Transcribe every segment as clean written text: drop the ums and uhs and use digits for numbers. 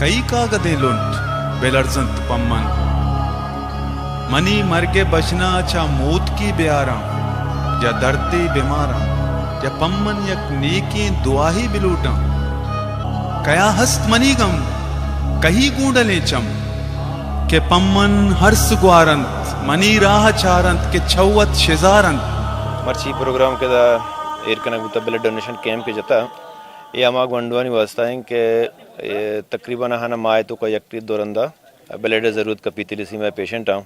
कई कागदे लुंट बेलर्जंत पम्मन मनी मर के बचना चा मौत की ब्यारा या दर्दे बीमारा या पम्मन यक नेकी दुआही बिलूटा कया हस्त मनी गम कही गूंडले चम के पम्मन हर्ष ग्वारंत मनी राह चारंत के छवत शिजारंत मर्ची प्रोग्राम के दा एरकनक बुता ब्लड डोनेशन कैंप के जता ये आमा गंडवानी वास्ता है कि तकरीबन हना माए तो का यक्ति दोरंदा ब्लड ज़रूरत का पीतीलिसी में पेशेंट आऊँ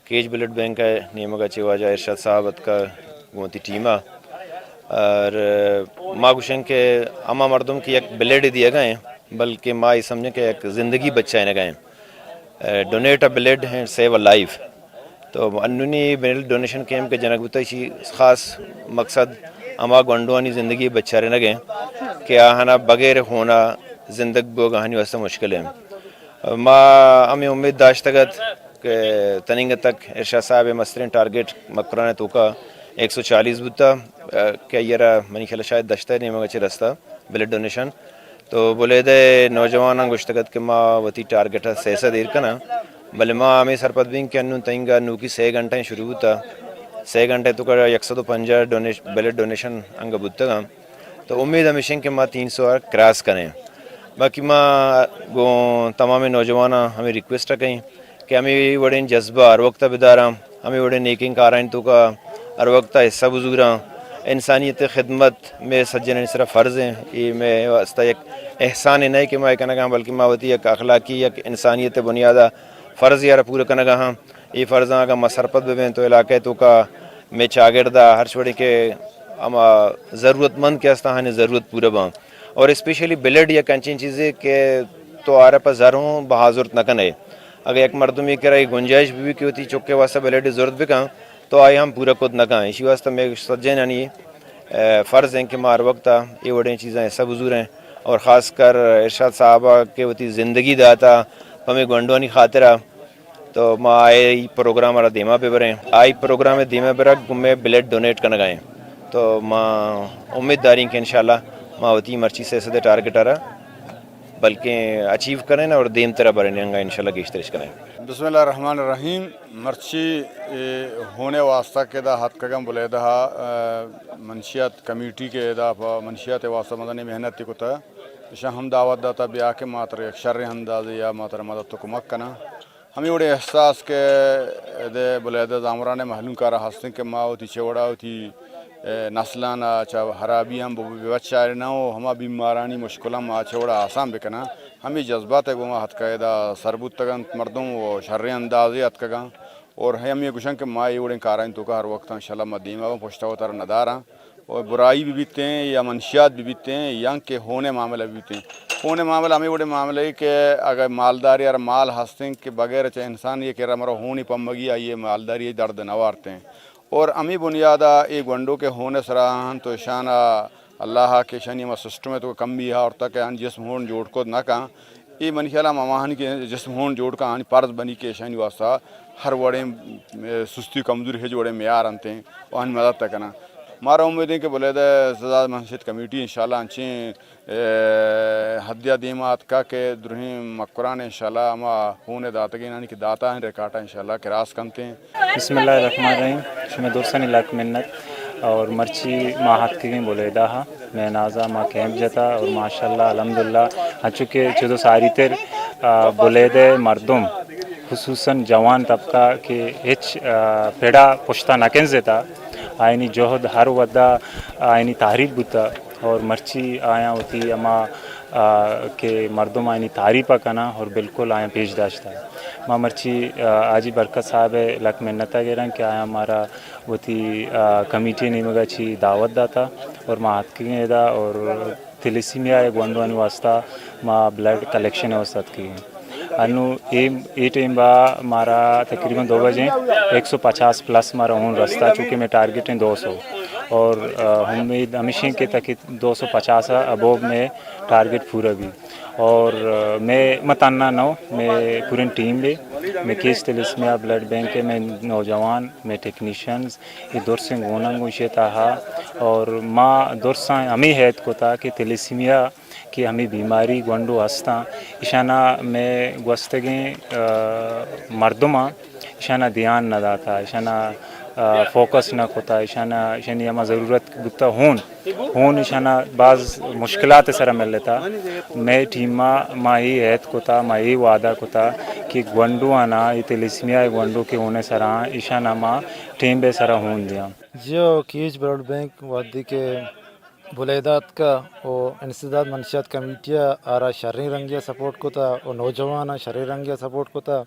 केज ब्लड बैंक है नियम का चिवाजा इरशाद साहब का गोती टीमा और माँ गुशन के आमा मर्दों की एक ब्लड दिए गए बल्कि माँ ये समझे कि एक ज़िंदगी बच्चा है गए डोनेट अ ब्लड है सेव अ लाइफ तो अन्नुनी ब्लड डोनेशन कैंप के जनक बुता ख़ास मकसद अमा गंडवानी ज़िंदगी बच्चा रहने गए कि हना बगैर होना ज़िंदगी बो कहानी वास्ते मुश्किल है माँ हमें उम्मीद दाश्तगत कि तनिंग तक इरशाद साहब मस्तरीन टारगेट मकरान तो का 140 बुता क्या येरा मनी ख्याल शायद दश्ता नहीं मगर रास्ता ब्लड डोनेशन तो बोले दे नौजवान गुश्तगत के माँ वती टारगेट है सैसा देर का ना भले माँ हमें सरपत बिंग के अन्नू तंगा नू की 6 घंटे शुरू होता 6 घंटे तो कर 150 ब्लड डोनेशन अंग बुतगा तो उम्मीद हमेशा कि माँ 300 क्रॉस करें बाकी माँ गो तमाम नौजवान हमें रिक्वेस्ट कहीं कि हमें बड़े जज्बा हर वक्त बेदारा हमें बड़े नेकिंग काराइन तो का हर वक्त हिस्सा बुजुर्गा इंसानियत खिदमत में सज्जन सिर्फ फ़र्ज़ हैं ये मैं वास्ता एक एहसान नहीं कि मैं कहना कहाँ बल्कि मावती एक अखलाकी एक इंसानियत बुनियादा फ़र्ज़ यार पूरा करना कहाँ ये फ़र्ज़ का मसरपत में तो इलाके तो का मैं चागिरदा हर छोड़े के अमा ज़रूरतमंद के आस्ता हने ज़रूरत पूरा बा और स्पेशली ब्लड या कंची चीज़ें के तो आरा पर ज़रूर बहाज़ुरत न कने अगर एक मर्दमी करा गुंजाइश भी की होती चौके वास्ते ब्लड ज़रूरत भी कहाँ तो आए हम पूरा खुद न कहाँ इसी वास्ते मैं सज्जन यानी फ़र्ज़ है कि मार वक्त ये बड़ी चीज़ें ऐसा बुजुर्ग हैं और ख़ास कर इरशाद साहबा के होती ज़िंदगी दाता हमें गंडवानी खातिरा तो माँ आए प्रोग्राम वाला धीमा पे बरें आई प्रोग्राम में धीमा पे रख में ब्लड डोनेट करना गए तो माँ उम्मीददारी कि इंशाल्लाह माँ वती मर्ची से सदे टारगेट आ रहा बल्कि अचीव करें ना और देम तरह बरेंगे इंशाल्लाह की इश्तरिश करें बिस्मिल्लाहिर्रहमानिर्रहीम मर्ची होने वास्ता के दा हद कगम बोले दा मनशियात कमेटी के दा मनशियात वास्ता मदनी मेहनत को था इशा हम दावत दाता ब्याह के मात्र शर्र अंदाज या मात्र मदद तो कुमक कना हमें बड़े एहसास के दे बोले दा जामराने महलूम का रहा हस्ते के माँ होती चौड़ा होती नस्लाना चा हराबी हम बच्चा ना हो हमा बीमारानी मुश्किल माँ चौड़ा आसाम बिकना हमें जज्बात है गुमा हथ कायदा सरबुत तगन मर्दों वो शर्र अंदाज़े हथ कगा और हम ये गुशन के माँ ये बड़े काराइन तो का हर वक्त इंशाल्लाह मदीमा वो पुश्ता होता नदारा और बुराई भी बीतते हैं या मनशियात भी बीतते हैं या के होने मामले भी बीतते हैं होने मामला हमें बड़े मामले के अगर मालदारी और माल हंसते के बगैर चाहे इंसान ये कह रहा हमारा होनी पम्मगी ये मालदारी ये दर्द नवारते हैं और अमी बुनियादा एक गंडों के होने सराहन तो शाना अल्लाह के शनि में सिस्टम में तो कम भी है और तक जिसम होन जोड़ को ना कहाँ ये मन ख्याल मामाहन के जिसम होन जोड़ का हानि पर्ज बनी के शनि वास्ता हर बड़े सुस्ती कमजोरी है जोड़े म्यार अंते हैं वहाँ मदद तक ना मारा उम्मीद है कि बोले दे सजा मनशिद कमेटी इंशाल्लाह अच्छी हदिया दीमात का के द्रोही मकरान इंशाल्लाह अमा होने दाता के नानी की दाता हैं रेकाटा इंशाल्लाह किरास कमते हैं बिस्मिल्लाहिर्रहमानिर्रहीम शुमे दोस्तन इलाक मिन्नत और मर्ची माहत के बोले दा मैं नाजा माँ कैंप जता और माशाल्लाह अल्हम्दुलिल्लाह चूँकि चुदो सारी तेर बोले दे मर्दम खुसूसन जवान तबका के हिच पेड़ा पुश्ता नकें जेता आयनी जोहद हर वदा आयनी तारीफ बुता और मर्ची आया होती अमा के मर्दों आयनी तारीफ़ कना और बिल्कुल आया पेश दाश्ता माँ मर्ची आजी बरकत साहब लक मिन्नता के रंग के आया हमारा होती कमेटी ने मगा ची दावत दाता और माँ हाथ की दा और थैलेसीमिया एक वंडवानी वास्ता माँ ब्लड कलेक्शन वस्तात की अनु ए टाइम बा मारा तकरीबन 2 बजे 150 प्लस मारा हूँ रास्ता चूँकि मैं टारगेट है 200 और उम्मीद हमेशा के तक 250 अबोव में टारगेट पूरा भी और मैं मताना नो मैं पूरी टीम में मैं केस तेलिस्मिया ब्लड बैंक के मैं नौजवान मैं टेक्नीशियंस ये दौर से गोना गुशे था और माँ दौर से हमें हैत को था कि तेलिस्मिया कि हमें बीमारी गंडो हंसता اشانا میں گوستگی مردما اشانا دھیان نہ داتا اشانا فوکس نہ ہوتا اشانا اشانی اما ضرورت بتا ہون اشانا بعض مشکلات سرا مل لیتا میں ٹیما ماہی عہد کوتا ماہی وعدہ کوتا کہ گونڈو آنا یہ تلسمیا گونڈو کے ہونے سرا اشانا ما ٹیم بے سرا ہون دیا جو کیج بلڈ بینک وادی کے بلیدات کا وہ انسداد منشیات کمیٹیاں آرا شرعی رنگیا سپورٹ کو تھا اور نوجوان شرعی رنگیا سپورٹ کو تھا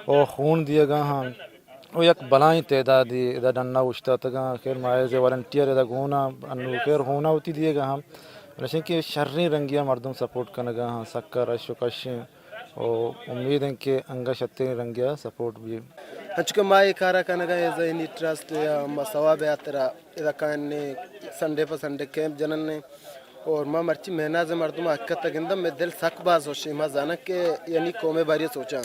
اور خون دیا گا ہاں وہ یک بلائیں تعدادی ادا ڈننا وشتا تگا خیر مائز والنٹیئر ادا گونا انو خیر ہونا ہوتی دیے گا ہم لیکن کہ شرعی رنگیا مردم سپورٹ کرنے گا ہاں سکر رش و کشیں اور امید ہے کہ انگا شتے رنگیا سپورٹ بھی ہنچکہ مائی کارا کنگا ایزا اینی ٹرسٹ یا مسوا بیاترا اذا کاننے سنڈے پر سنڈے کیمپ جنن نے اور ما مرچی مہناز مردم اکتا گندم میں دل سک باز ہوشی ما زانا کہ یعنی قوم باری سوچا